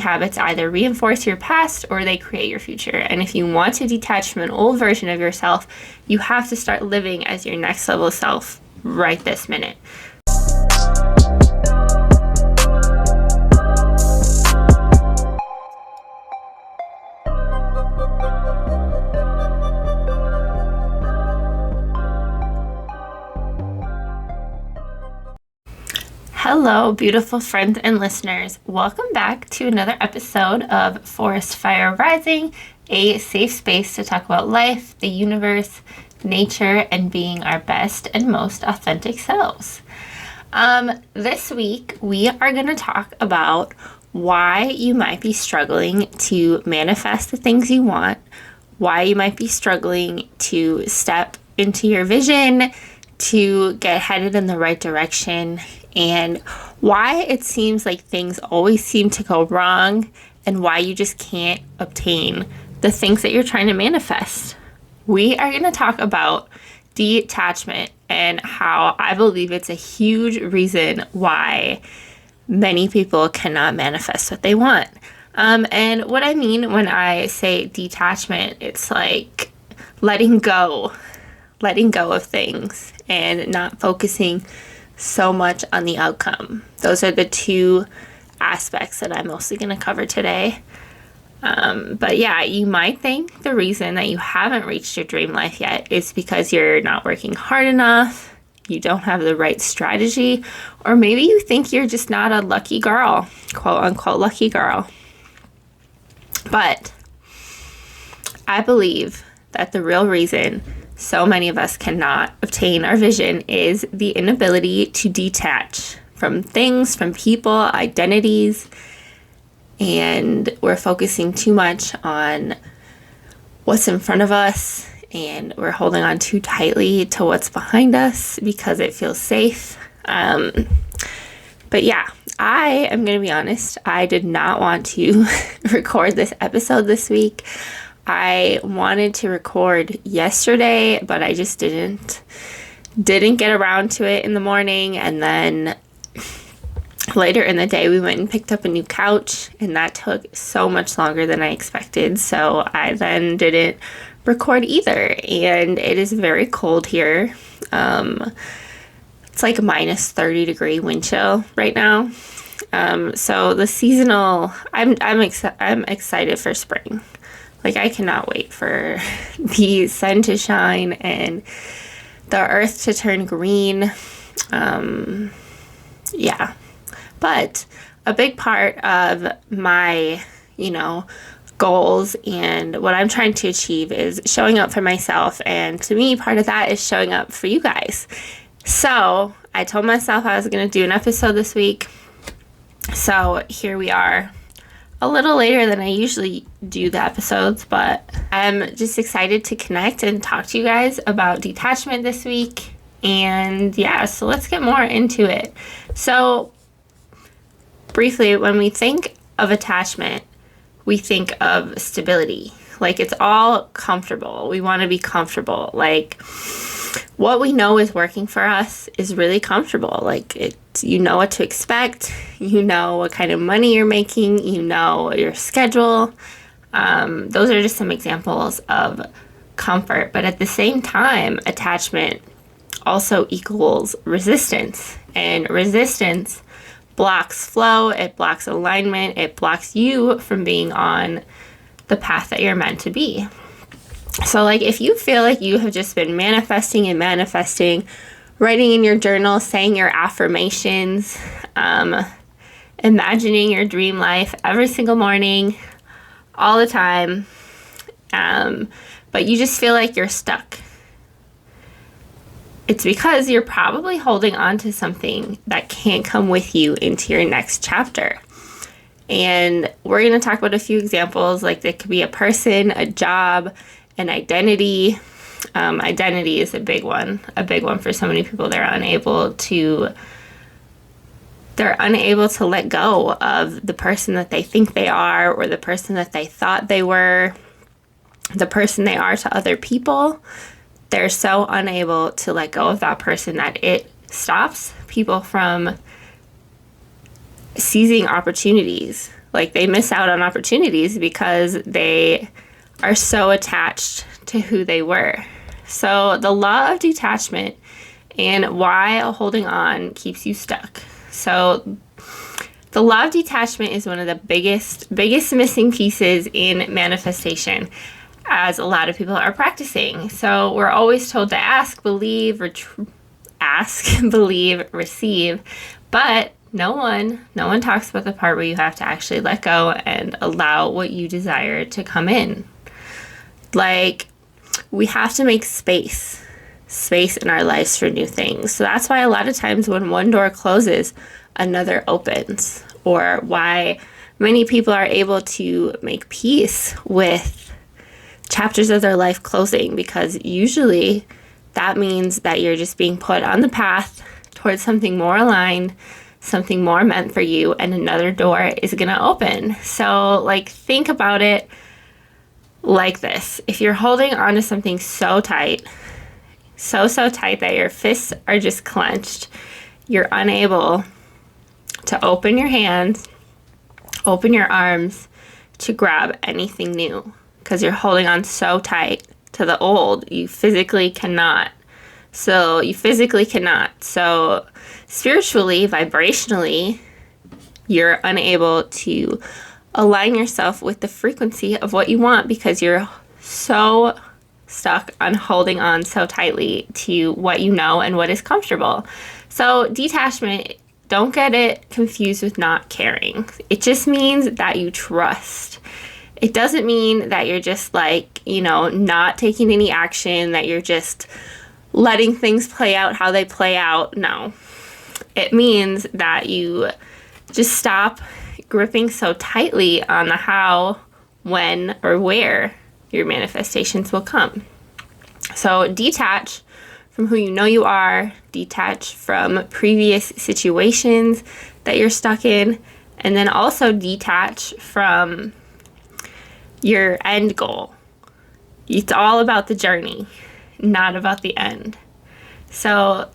Habits either reinforce your past or they create your future. And if you want to detach from an old version of yourself, you have to start living as your next level self right this minute. Hello, beautiful friends and listeners. Welcome back to another episode of Forest Fire Rising, a safe space to talk about life, the universe, nature, and being our best and most authentic selves. This week, we are going to talk about why you might be struggling to manifest the things you want, why you might be struggling to step into your vision, to get headed in the right direction, and why it seems like things always seem to go wrong, and why you just can't obtain the things that you're trying to manifest. We are going to talk about detachment and how I believe it's a huge reason why many people cannot manifest what they want. And what I mean when I say detachment, it's like letting go of things and not focusing so much on the outcome. Those are the two aspects that I'm mostly going to cover today. But yeah, you might think the reason that you haven't reached your dream life yet is because you're not working hard enough, you don't have the right strategy, or maybe you think you're just not a lucky girl, quote unquote lucky girl. But I believe that the real reason so many of us cannot obtain our vision is the inability to detach from things, from people, identities, and we're focusing too much on what's in front of us, and we're holding on too tightly to what's behind us because it feels safe. But yeah, I am going to be honest, I did not want to record this episode this week. I wanted to record yesterday, but I just didn't get around to it in the morning. And then later in the day, we went and picked up a new couch, and that took so much longer than I expected. So I then didn't record either. And it is very cold here. It's like a minus 30-degree wind chill right now. So the seasonal, I'm excited for spring. Like, I cannot wait for the sun to shine and the earth to turn green. Yeah. But a big part of my, goals and what I'm trying to achieve is showing up for myself. And to me, part of that is showing up for you guys. So I told myself I was going to do an episode this week. So here we are. A little later than I usually do the episodes, but I'm just excited to connect and talk to you guys about detachment this week. And yeah, so let's get more into it. So briefly, when we think of attachment, we think of stability. Like, it's all comfortable. We want to be comfortable. Like, what we know is working for us is really comfortable. Like, you know what to expect. You know what kind of money you're making. You know your schedule. Those are just some examples of comfort. But at the same time, attachment also equals resistance. And resistance blocks flow. It blocks alignment. It blocks you from being on the path that you're meant to be. So, like, if you feel like you have just been manifesting, writing in your journal, saying your affirmations, imagining your dream life every single morning, all the time, but you just feel like you're stuck, it's because you're probably holding on to something that can't come with you into your next chapter. And we're going to talk about a few examples. Like, it could be a person, a job, an identity. Identity is a big one for so many people. They're unable to let go of the person that they think they are, or the person that they thought they were, the person they are to other people. They're so unable to let go of that person that it stops people from seizing opportunities. Like, they miss out on opportunities because they are so attached to who they were. So the law of detachment and why holding on keeps you stuck. So the law of detachment is one of the biggest missing pieces in manifestation, as a lot of people are practicing. So we're always told to ask, believe, believe, receive, but no one talks about the part where you have to actually let go and allow what you desire to come in. Like, we have to make space in our lives for new things. So that's why a lot of times when one door closes, another opens, or why many people are able to make peace with chapters of their life closing, because usually that means that you're just being put on the path towards something more aligned, something more meant for you, and another door is going to open. So, like, think about it like this. If you're holding on to something so tight, so tight that your fists are just clenched, you're unable to open your hands, open your arms to grab anything new, because you're holding on so tight to the old. You physically cannot. So spiritually, vibrationally, you're unable to align yourself with the frequency of what you want, because you're so stuck on holding on so tightly to what you know and what is comfortable. So detachment, don't get it confused with not caring. It just means that you trust. It doesn't mean that you're just like, not taking any action, that you're just letting things play out how they play out. No. It means that you just stop gripping so tightly on the how, when, or where your manifestations will come. So detach from who you know you are, detach from previous situations that you're stuck in, and then also detach from your end goal. It's all about the journey, not about the end. So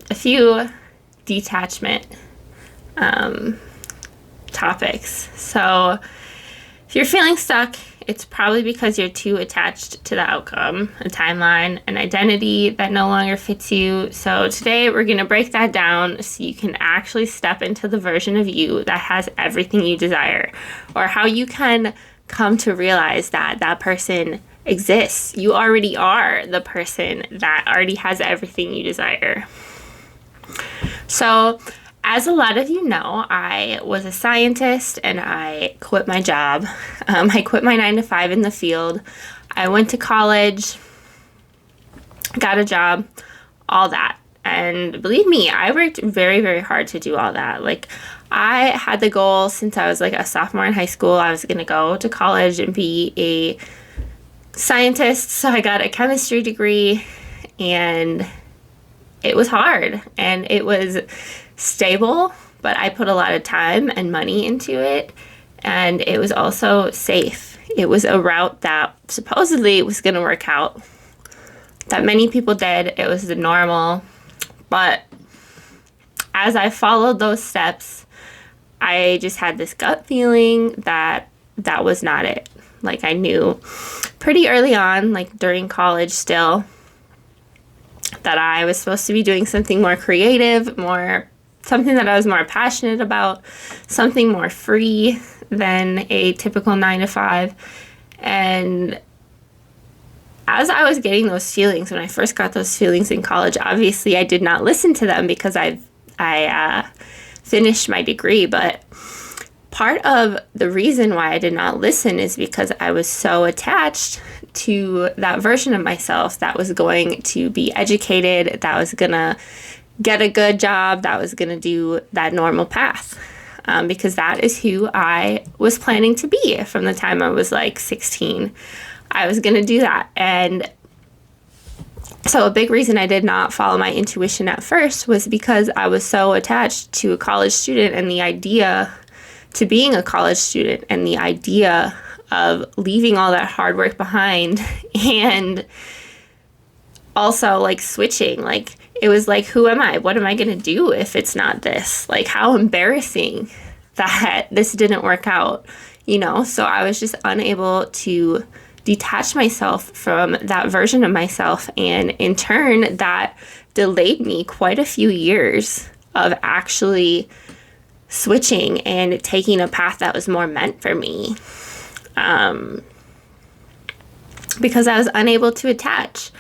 a few detachment topics. So if you're feeling stuck, it's probably because you're too attached to the outcome, a timeline, an identity that no longer fits you. So today we're going to break that down so you can actually step into the version of you that has everything you desire, or how you can come to realize that that person exists. You already are the person that already has everything you desire. So, as a lot of you know, I was a scientist and I quit my job. I quit my 9-to-5 in the field. I went to college, got a job, all that. And believe me, I worked very, very hard to do all that. Like, I had the goal since I was like a sophomore in high school, I was going to go to college and be a scientist. So I got a chemistry degree, and it was hard and it was stable, but I put a lot of time and money into it, and it was also safe. It was a route that supposedly was going to work out, that many people did. It was the normal, but as I followed those steps, I just had this gut feeling that that was not it. Like, I knew pretty early on, like during college still, that I was supposed to be doing something more creative, something that I was more passionate about, something more free than a typical 9-to-5. And as I was getting those feelings, when I first got those feelings in college, obviously I did not listen to them because I finished my degree. But part of the reason why I did not listen is because I was so attached to that version of myself that was going to be educated, that was going to get a good job, that was going to do that normal path. Because that is who I was planning to be from the time I was like 16. I was going to do that. And so a big reason I did not follow my intuition at first was because I was so attached to a college student and the idea to being a college student and the idea of leaving all that hard work behind, and also like switching. Like, it was like, who am I? What am I going to do if it's not this? Like, how embarrassing that this didn't work out, So I was just unable to detach myself from that version of myself. And in turn, that delayed me quite a few years of actually switching and taking a path that was more meant for me. Because I was unable to attach.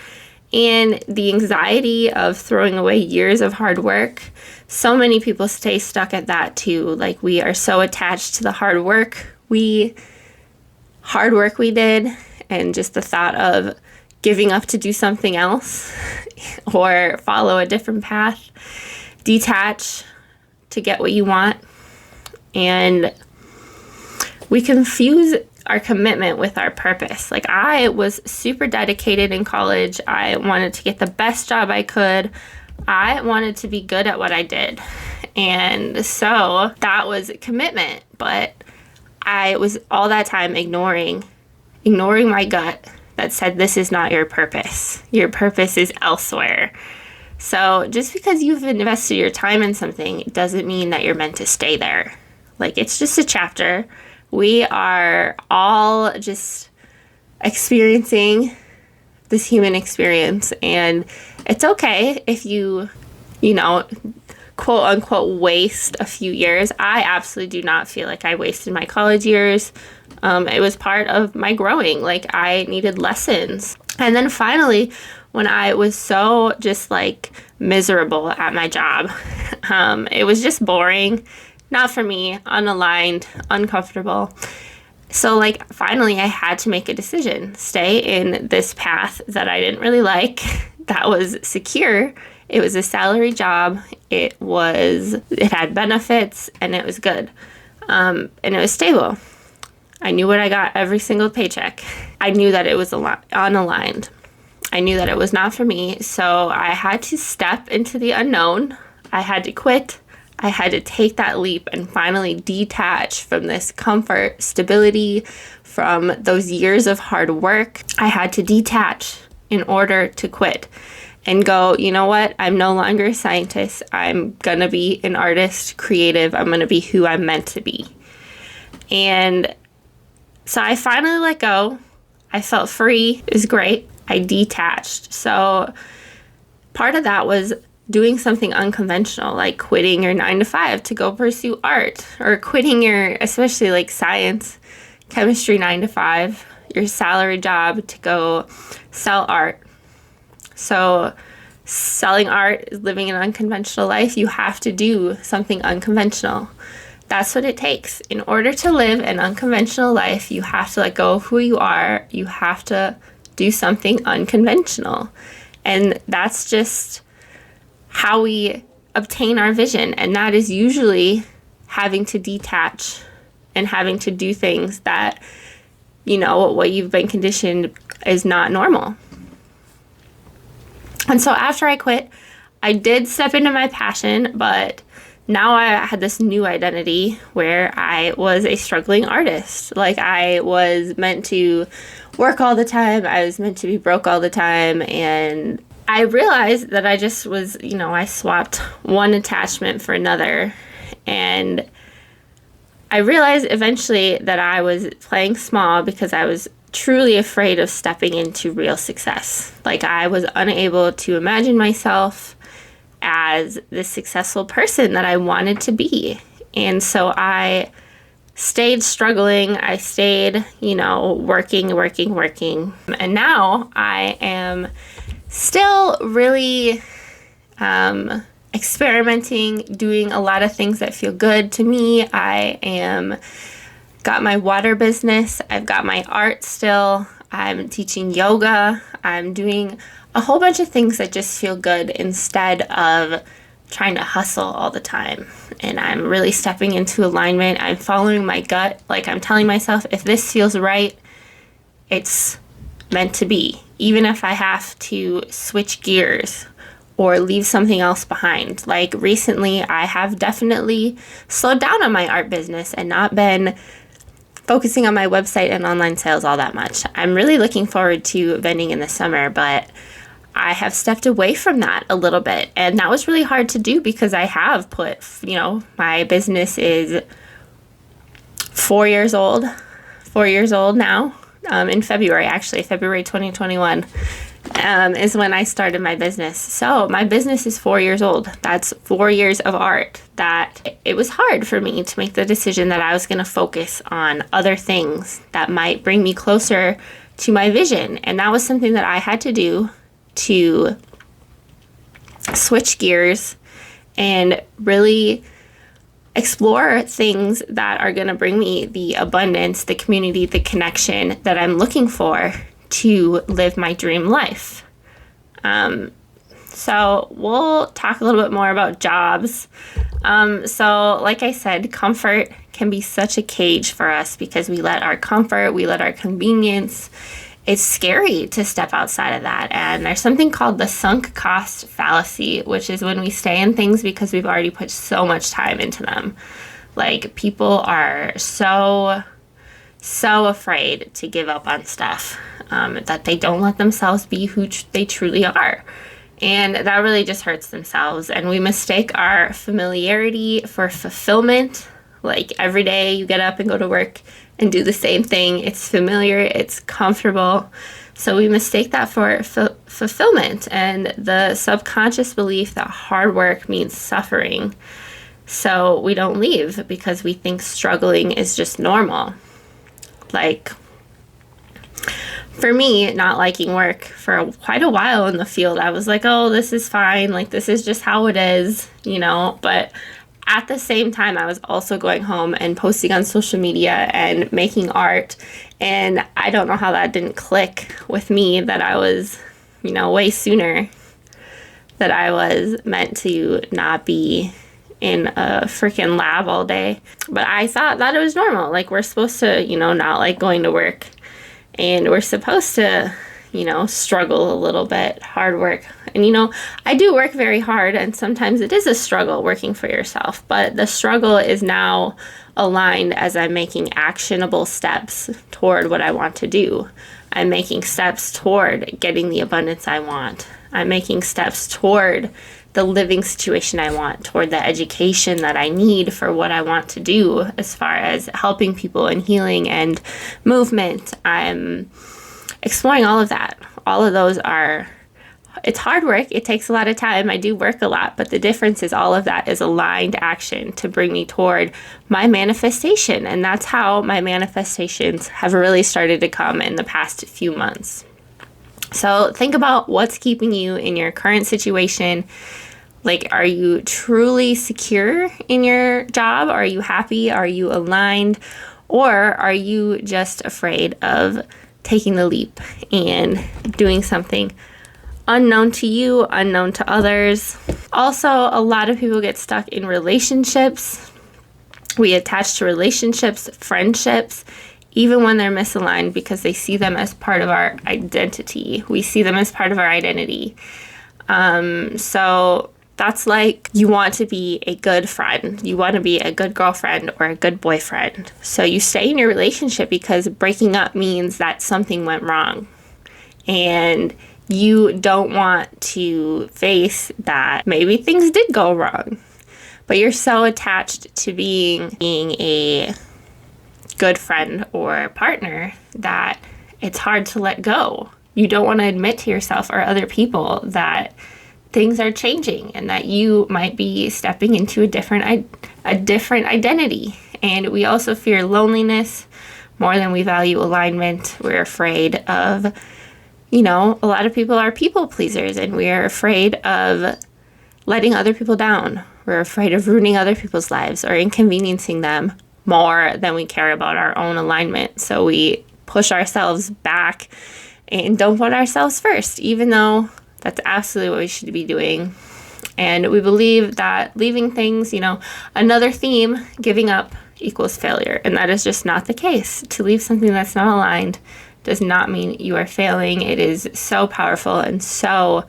And the anxiety of throwing away years of hard work, so many people stay stuck at that too. Like, we are so attached to the hard work we did, and just the thought of giving up to do something else or follow a different path, detach to get what you want. And we confuse our commitment with our purpose. Like, I was super dedicated in college. I wanted to get the best job I could. I wanted to be good at what I did. And so that was commitment. But I was all that time ignoring my gut that said, this is not your purpose. Your purpose is elsewhere. So just because you've invested your time in something doesn't mean that you're meant to stay there. Like, it's just a chapter. We are all just experiencing this human experience, and it's okay if you quote unquote waste a few years. I absolutely do not feel like I wasted my college years. It was part of my growing. Like, I needed lessons. And then finally, when I was so just like miserable at my job, it was just boring. Not for me, unaligned, uncomfortable. So like, finally I had to make a decision. Stay in this path that I didn't really like, that was secure. It was a salary job. It had benefits, and it was good. And it was stable. I knew what I got every single paycheck. I knew that it was unaligned. I knew that it was not for me. So I had to step into the unknown. I had to quit. I had to take that leap and finally detach from this comfort, stability, from those years of hard work. I had to detach in order to quit and go, you know what? I'm no longer a scientist. I'm gonna be an artist, creative. I'm gonna be who I'm meant to be. And so I finally let go. I felt free. It was great. I detached. So part of that was doing something unconventional, like quitting your 9-to-5 to go pursue art, or quitting your, especially like science, chemistry 9-to-5, your salary job to go sell art. So selling art is living an unconventional life. You have to do something unconventional. That's what it takes. In order to live an unconventional life, you have to let go of who you are. You have to do something unconventional. And that's just how we obtain our vision. And that is usually having to detach and having to do things that, what you've been conditioned is not normal. And so after I quit, I did step into my passion, but now I had this new identity where I was a struggling artist. Like, I was meant to work all the time. I was meant to be broke all the time. And I realized that I just was, I swapped one attachment for another. And I realized eventually that I was playing small because I was truly afraid of stepping into real success. Like, I was unable to imagine myself as this successful person that I wanted to be. And so I stayed struggling. I stayed, working. And now I am still really experimenting, doing a lot of things that feel good to me. Got my water business. I've got my art still. I'm teaching yoga. I'm doing a whole bunch of things that just feel good instead of trying to hustle all the time. And I'm really stepping into alignment. I'm following my gut. Like, I'm telling myself, if this feels right, it's meant to be. Even if I have to switch gears or leave something else behind. Like, recently, I have definitely slowed down on my art business and not been focusing on my website and online sales all that much. I'm really looking forward to vending in the summer, but I have stepped away from that a little bit. And that was really hard to do because I have put, my business is 4 years old. 4 years old now. In February, actually, February 2021, is when I started my business. So my business is 4 years old. That's 4 years of art. That it was hard for me to make the decision that I was going to focus on other things that might bring me closer to my vision. And that was something that I had to do to switch gears and really explore things that are going to bring me the abundance, the community, the connection that I'm looking for to live my dream life. So we'll talk a little bit more about jobs. So like I said, comfort can be such a cage for us because we let our comfort, we let our convenience. It's scary to step outside of that. And there's something called the sunk cost fallacy, which is when we stay in things because we've already put so much time into them. Like, people are so afraid to give up on stuff, that they don't let themselves be who they truly are. And that really just hurts themselves. And we mistake our familiarity for fulfillment. Like, every day you get up and go to work and do the same thing. It's familiar, it's comfortable. So we mistake that for fulfillment and the subconscious belief that hard work means suffering. So we don't leave because we think struggling is just normal. Like, for me, not liking work for quite a while in the field, I was like, oh, this is fine. Like, this is just how it is, But at the same time, I was also going home and posting on social media and making art. And I don't know how that didn't click with me, that I was, way sooner, that I was meant to not be in a freaking lab all day. But I thought that it was normal. Like, we're supposed to, not like going to work. And we're supposed to, struggle a little bit, hard work. And, I do work very hard, and sometimes it is a struggle working for yourself, but the struggle is now aligned as I'm making actionable steps toward what I want to do. I'm making steps toward getting the abundance I want. I'm making steps toward the living situation I want, toward the education that I need for what I want to do as far as helping people and healing and movement. I'm exploring all of that. All of those it's hard work. It takes a lot of time. I do work a lot, but the difference is all of that is aligned action to bring me toward my manifestation. And that's how my manifestations have really started to come in the past few months. So think about what's keeping you in your current situation. Like, are you truly secure in your job? Are you happy? Are you aligned? Or are you just afraid of taking the leap and doing something unknown to you, unknown to others? Also, a lot of people get stuck in relationships. We attach to relationships, friendships, even when they're misaligned, because they see them as part of our identity. We see them as part of our identity. So that's like, you want to be a good friend. You want to be a good girlfriend or a good boyfriend. So you stay in your relationship because breaking up means that something went wrong. And you don't want to face that maybe things did go wrong. But you're so attached to being a good friend or partner that it's hard to let go. You don't want to admit to yourself or other people that things are changing and that you might be stepping into a different identity. And we also fear loneliness more than we value alignment. We're afraid of, a lot of people are people pleasers, and we're afraid of letting other people down. We're afraid of ruining other people's lives or inconveniencing them more than we care about our own alignment. So we push ourselves back and don't put ourselves first, even though that's absolutely what we should be doing. And we believe that leaving things, another theme, giving up equals failure. And that is just not the case. To leave something that's not aligned does not mean you are failing. It is so powerful and so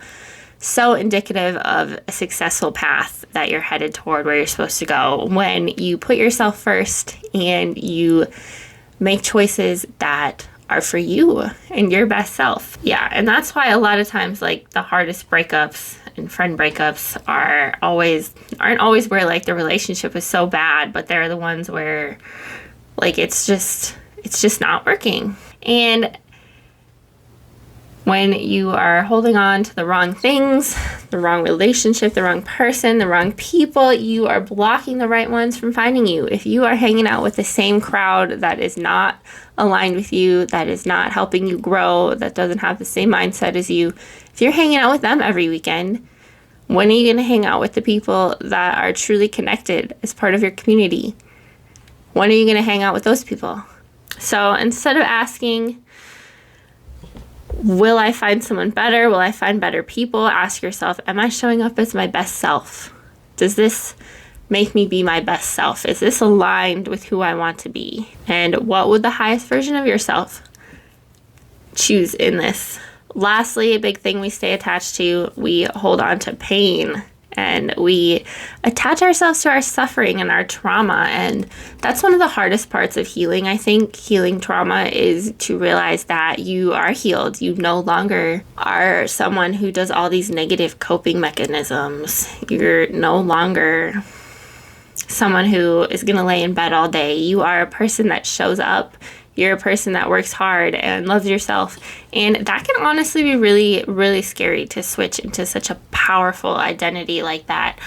indicative of a successful path that you're headed toward where you're supposed to go when you put yourself first and you make choices that are for you and your best self. Yeah, and that's why a lot of times, like, the hardest breakups and friend breakups aren't always where, like, the relationship is so bad, but they're the ones where Like, it's just not working. And when you are holding on to the wrong things, the wrong relationship, the wrong person, the wrong people, you are blocking the right ones from finding you. If you are hanging out with the same crowd that is not aligned with you, that is not helping you grow, that doesn't have the same mindset as you, if you're hanging out with them every weekend, when are you going to hang out with the people that are truly connected as part of your community? When are you going to hang out with those people? So instead of asking, will I find someone better? Will I find better people? Ask yourself, am I showing up as my best self? Does this make me be my best self? Is this aligned with who I want to be? And what would the highest version of yourself choose in this? Lastly, a big thing we stay attached to, we hold on to pain. And we attach ourselves to our suffering and our trauma. And that's one of the hardest parts of healing, I think. Healing trauma is to realize that you are healed. You no longer are someone who does all these negative coping mechanisms. You're no longer someone who is going to lay in bed all day. You are a person that shows up. You're a person that works hard and loves yourself. And that can honestly be really, really scary to switch into such a powerful identity like that.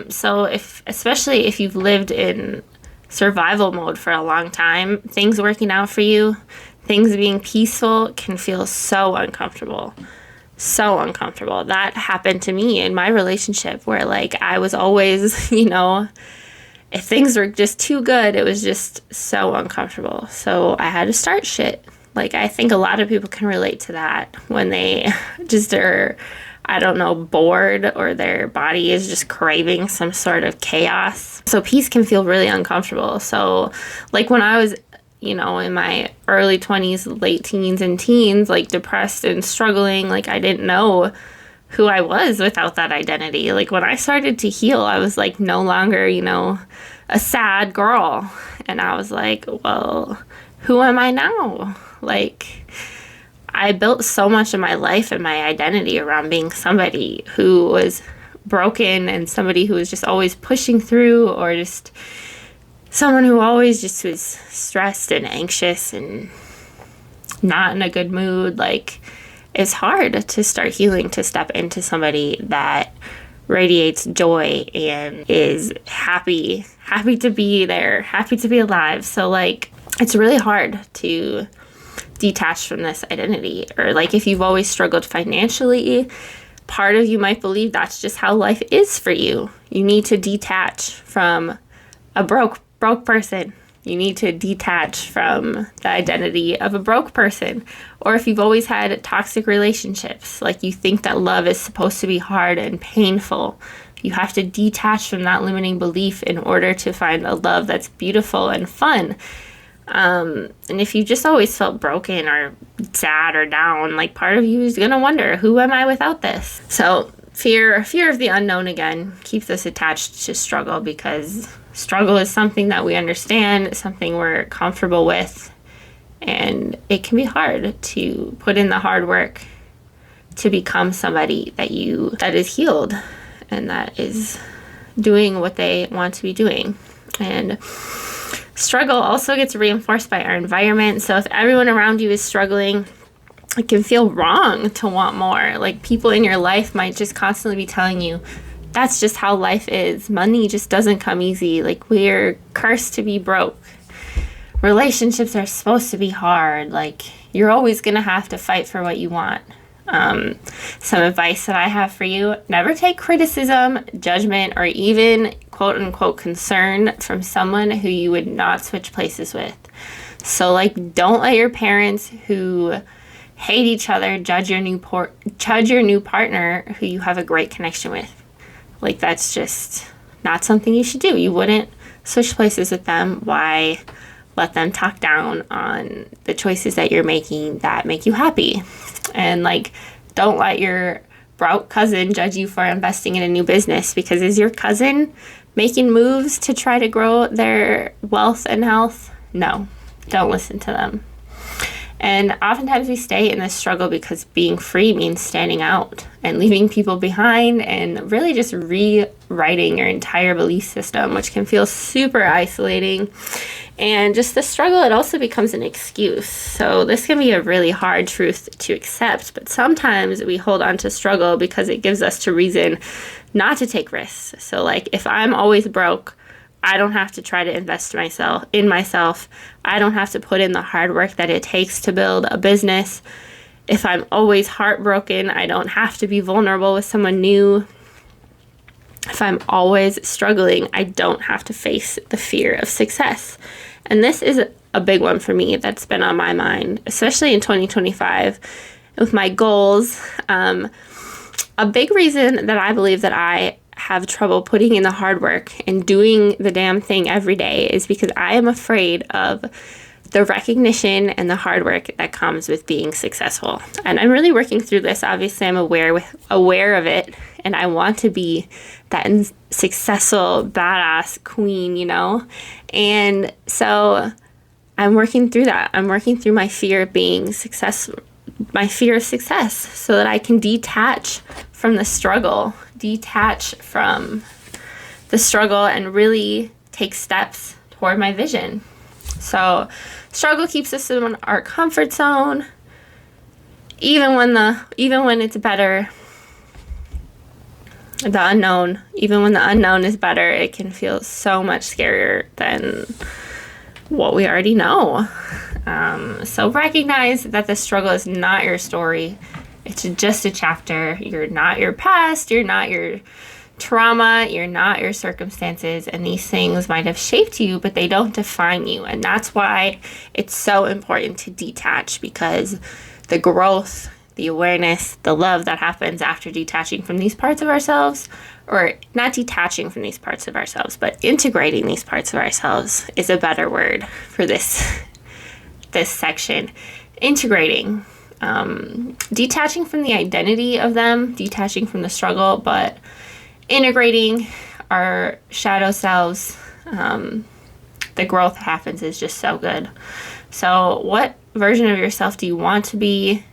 So especially if you've lived in survival mode for a long time, things working out for you, things being peaceful can feel so uncomfortable. So uncomfortable. That happened to me in my relationship where I was always, if things were just too good, it was just so uncomfortable. So I had to start shit. I think a lot of people can relate to that when they just are, bored or their body is just craving some sort of chaos. So peace can feel really uncomfortable. So when I was, in my early 20s, late teens and teens, depressed and struggling, I didn't know who I was without that identity. When I started to heal, I was no longer, a sad girl. And I was well, who am I now? I built so much of my life and my identity around being somebody who was broken and somebody who was just always pushing through, or just someone who always just was stressed and anxious and not in a good mood. It's hard to start healing, to step into somebody that radiates joy and is happy to be there, happy to be alive. So it's really hard to detach from this identity. Or if you've always struggled financially, part of you might believe that's just how life is for you. You need to detach from a broke person. You need to detach from the identity of a broke person. Or if you've always had toxic relationships, you think that love is supposed to be hard and painful, you have to detach from that limiting belief in order to find a love that's beautiful and fun. And if you just always felt broken or sad or down, part of you is going to wonder, who am I without this? So fear of the unknown again keeps us attached to struggle, because struggle is something that we understand, something we're comfortable with, and it can be hard to put in the hard work to become somebody that is healed and that is doing what they want to be doing. And struggle also gets reinforced by our environment. So if everyone around you is struggling, it can feel wrong to want more. People in your life might just constantly be telling you, that's just how life is. Money just doesn't come easy. We're cursed to be broke. Relationships are supposed to be hard. You're always going to have to fight for what you want. Some advice that I have for you: never take criticism, judgment, or even quote unquote concern from someone who you would not switch places with. So don't let your parents who hate each other judge your new partner who you have a great connection with. That's just not something you should do. You wouldn't switch places with them. Why let them talk down on the choices that you're making that make you happy? And don't let your broke cousin judge you for investing in a new business, because is your cousin making moves to try to grow their wealth and health? No, don't listen to them. And oftentimes we stay in this struggle because being free means standing out and leaving people behind and really just rewriting your entire belief system, which can feel super isolating And just the struggle, it also becomes an excuse. So this can be a really hard truth to accept, but sometimes we hold on to struggle because it gives us a reason not to take risks. So like if I'm always broke, I don't have to try to invest in myself. I don't have to put in the hard work that it takes to build a business. If I'm always heartbroken, I don't have to be vulnerable with someone new. If I'm always struggling, I don't have to face the fear of success. And this is a big one for me that's been on my mind, especially in 2025 with my goals. A big reason that I believe that I have trouble putting in the hard work and doing the damn thing every day is because I am afraid of the recognition and the hard work that comes with being successful. And I'm really working through this. Obviously, I'm aware of it, and I want to be that successful, badass queen, you know? And so I'm working through that. I'm working through my fear of being successful, my fear of success, so that I can detach from the struggle, and really take steps toward my vision. So struggle keeps us in our comfort zone, even when it's better. Even when the unknown is better, it can feel so much scarier than what we already know. So recognize that the struggle is not your story. It's just a chapter. You're not your past. You're not your trauma. You're not your circumstances. And these things might have shaped you, but they don't define you. And that's why it's so important to detach, because the growth, the awareness, the love that happens after detaching from these parts of ourselves, or not detaching from these parts of ourselves, but integrating these parts of ourselves is a better word for this section. Integrating. Detaching from the identity of them, detaching from the struggle, but integrating our shadow selves. The growth that happens is just so good. So what version of yourself do you want to be?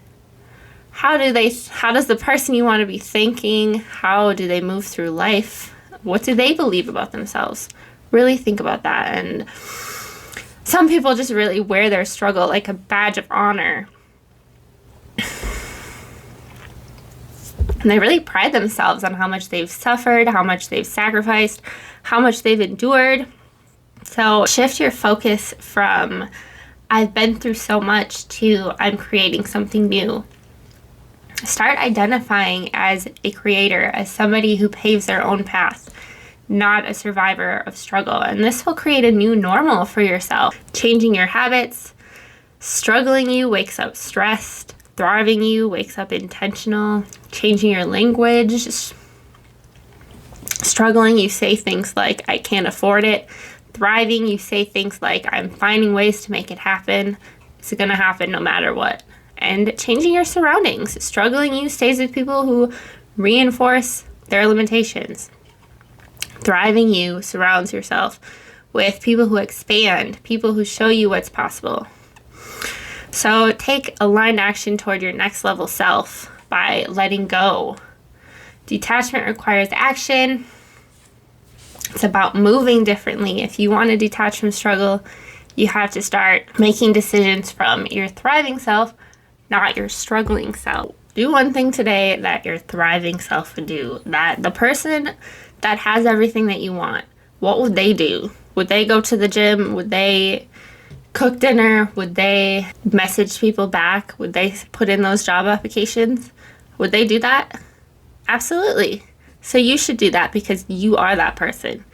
How does the person you want to be thinking? How do they move through life? What do they believe about themselves? Really think about that. And some people just really wear their struggle like a badge of honor. And they really pride themselves on how much they've suffered, how much they've sacrificed, how much they've endured. So shift your focus from I've been through so much to I'm creating something new. Start identifying as a creator, as somebody who paves their own path, not a survivor of struggle. And this will create a new normal for yourself. Changing your habits. Struggling you wakes up stressed. Thriving you wakes up intentional. Changing your language. Struggling, you say things like, I can't afford it. Thriving, you say things like, I'm finding ways to make it happen. It's going to happen no matter what. And changing your surroundings. Struggling, you stays with people who reinforce their limitations. Thriving, you surrounds yourself with people who expand, people who show you what's possible. So take aligned action toward your next level self by letting go. Detachment requires action. It's about moving differently. If you want to detach from struggle, you have to start making decisions from your thriving self, not your struggling self. Do one thing today that your thriving self would do. That the person that has everything that you want, what would they do? Would they go to the gym? Would they cook dinner? Would they message people back? Would they put in those job applications? Would they do that? Absolutely. So you should do that because you are that person.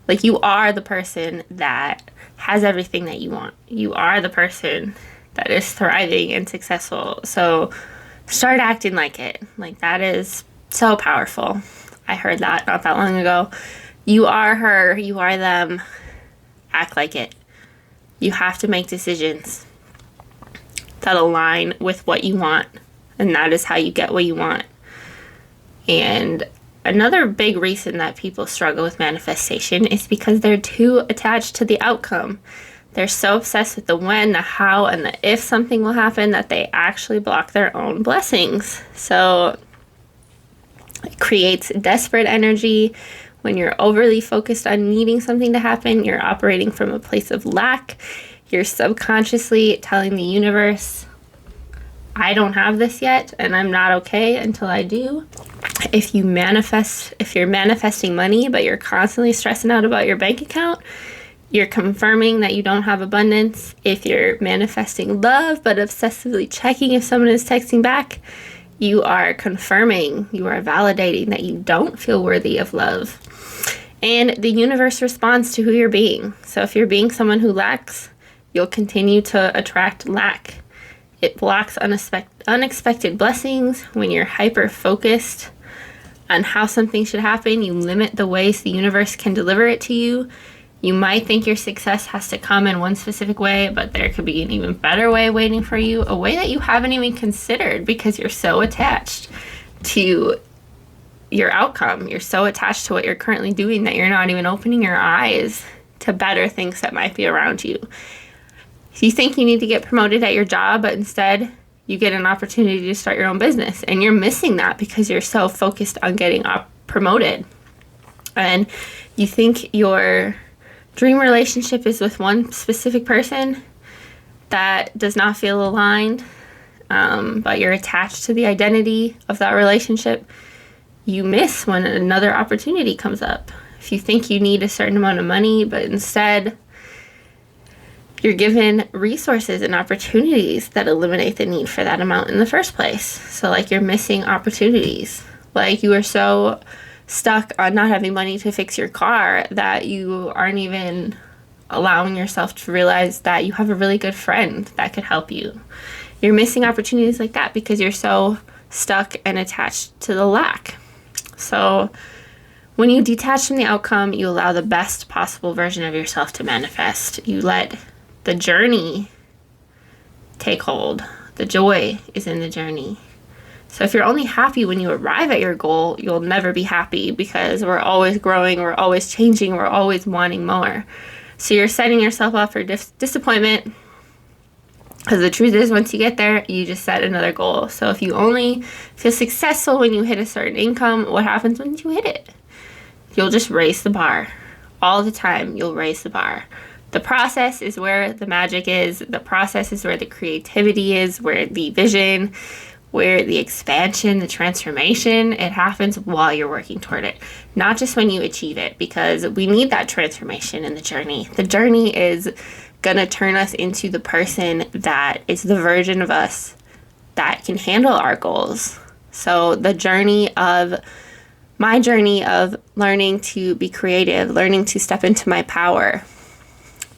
Like, you are the person that has everything that you want. You are the person that is thriving and successful. So start acting like it. Like, that is so powerful. I heard that not that long ago. You are her. You are them. Act like it. You have to make decisions that align with what you want. And that is how you get what you want. And another big reason that people struggle with manifestation is because they're too attached to the outcome. They're so obsessed with the when, the how, and the if something will happen that they actually block their own blessings. So it creates desperate energy When you're overly focused on needing something to happen, you're operating from a place of lack. You're subconsciously telling the universe, I don't have this yet, and I'm not okay until I do. If you're manifesting money, but you're constantly stressing out about your bank account, you're confirming that you don't have abundance. If you're manifesting love, but obsessively checking if someone is texting back, you are confirming, you are validating that you don't feel worthy of love. And the universe responds to who you're being. So if you're being someone who lacks, you'll continue to attract lack. It blocks unexpected blessings. When you're hyper-focused on how something should happen, you limit the ways the universe can deliver it to you. You might think your success has to come in one specific way, but there could be an even better way waiting for you, a way that you haven't even considered because you're so attached to your outcome. You're so attached to what you're currently doing that you're not even opening your eyes to better things that might be around you. If you think you need to get promoted at your job, but instead you get an opportunity to start your own business, and you're missing that because you're so focused on getting promoted. And you think your dream relationship is with one specific person that does not feel aligned, but you're attached to the identity of that relationship, you miss when another opportunity comes up. If you think you need a certain amount of money, but instead you're given resources and opportunities that eliminate the need for that amount in the first place. So like you're missing opportunities. Like you are so stuck on not having money to fix your car that you aren't even allowing yourself to realize that you have a really good friend that could help you. You're missing opportunities like that because you're so stuck and attached to the lack. So when you detach from the outcome, you allow the best possible version of yourself to manifest. You let the journey take hold. The joy is in the journey. So if you're only happy when you arrive at your goal, you'll never be happy because we're always growing, we're always changing, we're always wanting more. So you're setting yourself up for disappointment, because the truth is once you get there, you just set another goal. So if you only feel successful when you hit a certain income, what happens when you hit it? You'll just raise the bar. All the time, you'll raise the bar. The process is where the magic is. The process is where the creativity is, where the vision, where the expansion, the transformation, it happens while you're working toward it. Not just when you achieve it, because we need that transformation in the journey. The journey is gonna turn us into the person that is the version of us that can handle our goals. So my journey of learning to be creative, learning to step into my power,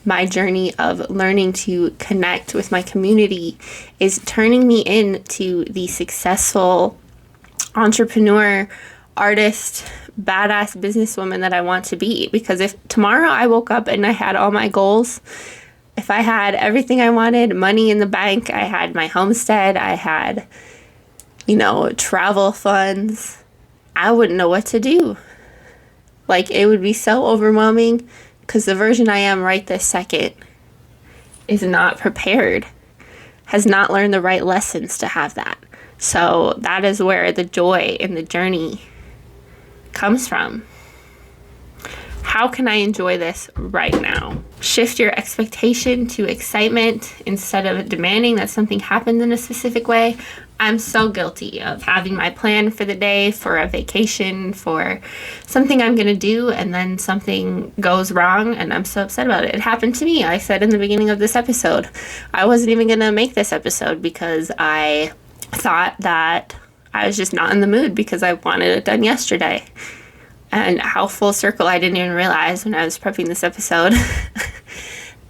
my journey of learning to connect with my community is turning me into the successful entrepreneur, artist, badass businesswoman that I want to be. Because if tomorrow I woke up and I had all my goals, if I had everything I wanted, money in the bank, I had my homestead, I had, travel funds, I wouldn't know what to do. Like, it would be so overwhelming. Because the version I am right this second is not prepared, has not learned the right lessons to have that. So that is where the joy in the journey comes from. How can I enjoy this right now? Shift your expectation to excitement instead of demanding that something happens in a specific way. I'm so guilty of having my plan for the day, for a vacation, for something I'm going to do, and then something goes wrong, and I'm so upset about it. It happened to me. I said in the beginning of this episode, I wasn't even going to make this episode because I thought that I was just not in the mood because I wanted it done yesterday. And how full circle I didn't even realize when I was prepping this episode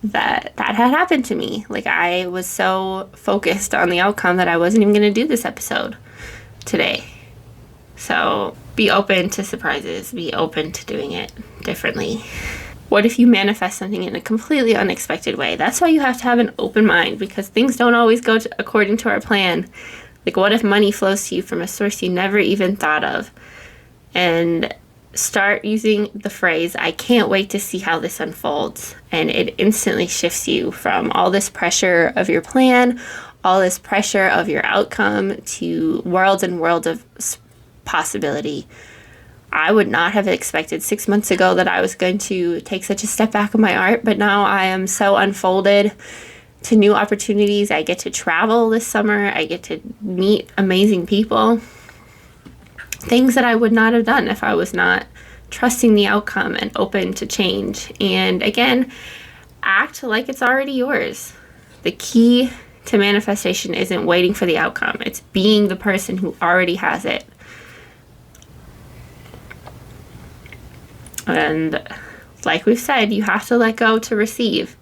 that had happened to me. Like, I was so focused on the outcome that I wasn't even going to do this episode today. So be open to surprises. Be open to doing it differently. What if you manifest something in a completely unexpected way? That's why you have to have an open mind, because things don't always go according to our plan. Like, what if money flows to you from a source you never even thought of? And start using the phrase, I can't wait to see how this unfolds. And it instantly shifts you from all this pressure of your plan, all this pressure of your outcome, to worlds and worlds of possibility. I would not have expected 6 months ago that I was going to take such a step back in my art, but now I am so unfolded to new opportunities. I get to travel this summer. I get to meet amazing people. Things that I would not have done if I was not trusting the outcome and open to change. And again, act like it's already yours. The key to manifestation isn't waiting for the outcome. It's being the person who already has it. And like we've said, you have to let go to receive.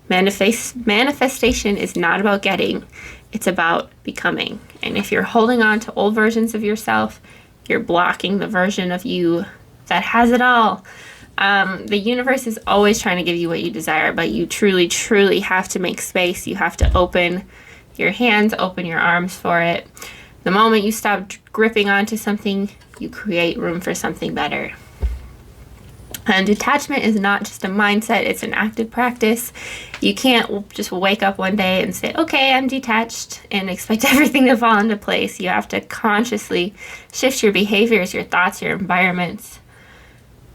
Manifestation is not about getting, it's about becoming. And if you're holding on to old versions of yourself, you're blocking the version of you that has it all. The universe is always trying to give you what you desire, but you truly, truly have to make space. You have to open your hands, open your arms for it. The moment you stop gripping onto something, you create room for something better. And detachment is not just a mindset, it's an active practice. You can't just wake up one day and say, okay, I'm detached, and expect everything to fall into place. You have to consciously shift your behaviors, your thoughts, your environments,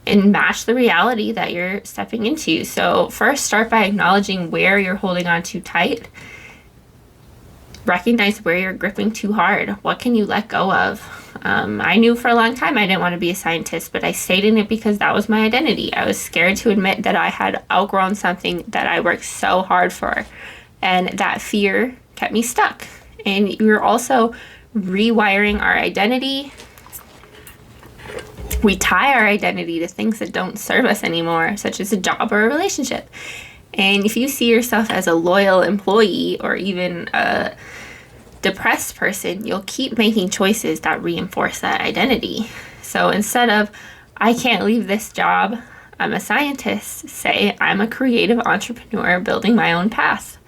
and match the reality that you're stepping into. So first, start by acknowledging where you're holding on too tight. Recognize where you're gripping too hard. What can you let go of? I knew for a long time I didn't want to be a scientist, but I stayed in it because that was my identity. I was scared to admit that I had outgrown something that I worked so hard for, and that fear kept me stuck. And we're also rewiring our identity. We tie our identity to things that don't serve us anymore, such as a job or a relationship. And if you see yourself as a loyal employee or even a depressed person, you'll keep making choices that reinforce that identity. So instead of, I can't leave this job, I'm a scientist, say, I'm a creative entrepreneur building my own path.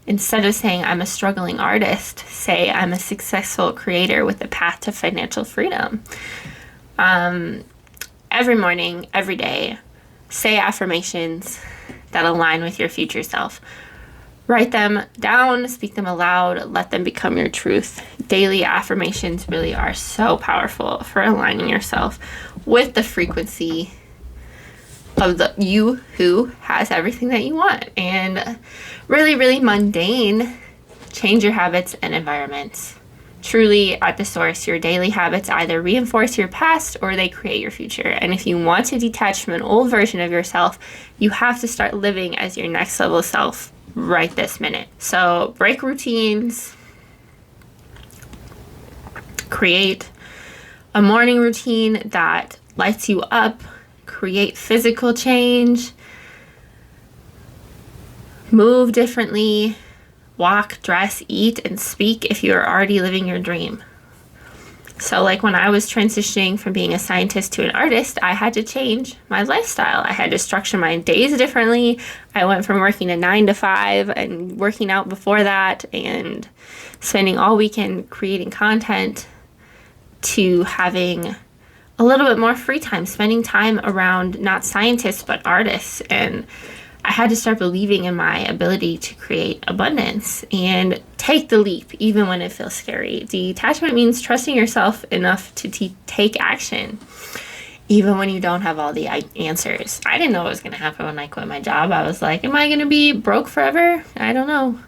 Instead of saying, I'm a struggling artist, say, I'm a successful creator with a path to financial freedom. Every morning, every day, say affirmations that align with your future self. Write them down, speak them aloud, let them become your truth. Daily affirmations really are so powerful for aligning yourself with the frequency of the you who has everything that you want. And really, really mundane, change your habits and environments. Truly, at the source, your daily habits either reinforce your past or they create your future. And if you want to detach from an old version of yourself, you have to start living as your next level self right this minute. So break routines, create a morning routine that lights you up, create physical change, move differently, walk, dress, eat, and speak if you're already living your dream. So like when I was transitioning from being a scientist to an artist, I had to change my lifestyle. I had to structure my days differently. I went from working a 9 to 5 and working out before that and spending all weekend creating content to having a little bit more free time, spending time around not scientists, but artists. And I had to start believing in my ability to create abundance and take the leap, even when it feels scary. Detachment means trusting yourself enough to take action, even when you don't have all the answers. I didn't know what was going to happen when I quit my job. I was like, am I going to be broke forever? I don't know.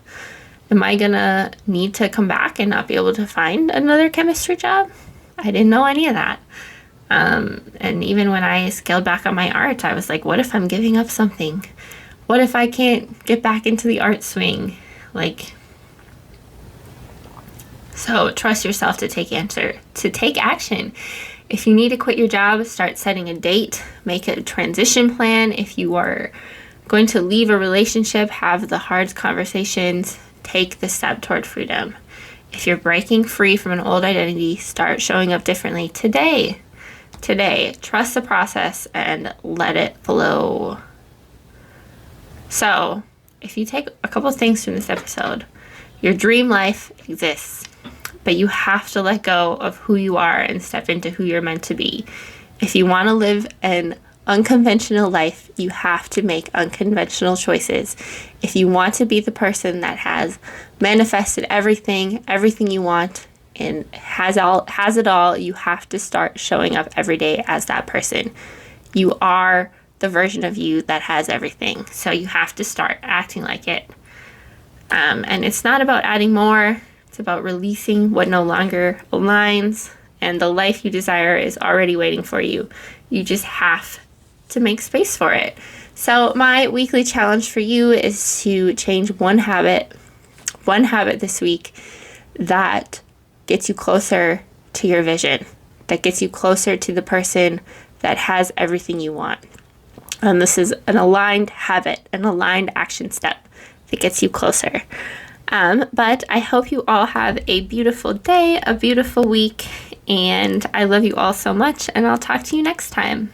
Am I going to need to come back and not be able to find another chemistry job? I didn't know any of that. And even when I scaled back on my art, I was like, what if I'm giving up something? What if I can't get back into the art swing? So trust yourself to take action. If you need to quit your job, start setting a date, make a transition plan. If you are going to leave a relationship, have the hard conversations, take the step toward freedom. If you're breaking free from an old identity, start showing up differently today. Trust the process and let it flow. So, if you take a couple of things from this episode, your dream life exists, but you have to let go of who you are and step into who you're meant to be. If you want to live an unconventional life, you have to make unconventional choices. If you want to be the person that has manifested everything you want, and has it all, you have to start showing up every day as that person. You are the version of you that has everything. So you have to start acting like it. And it's not about adding more. It's about releasing what no longer aligns. And the life you desire is already waiting for you. You just have to make space for it. So my weekly challenge for you is to change one habit this week that gets you closer to your vision, that gets you closer to the person that has everything you want. And this is an aligned habit, an aligned action step that gets you closer. But I hope you all have a beautiful day, a beautiful week, and I love you all so much, and I'll talk to you next time.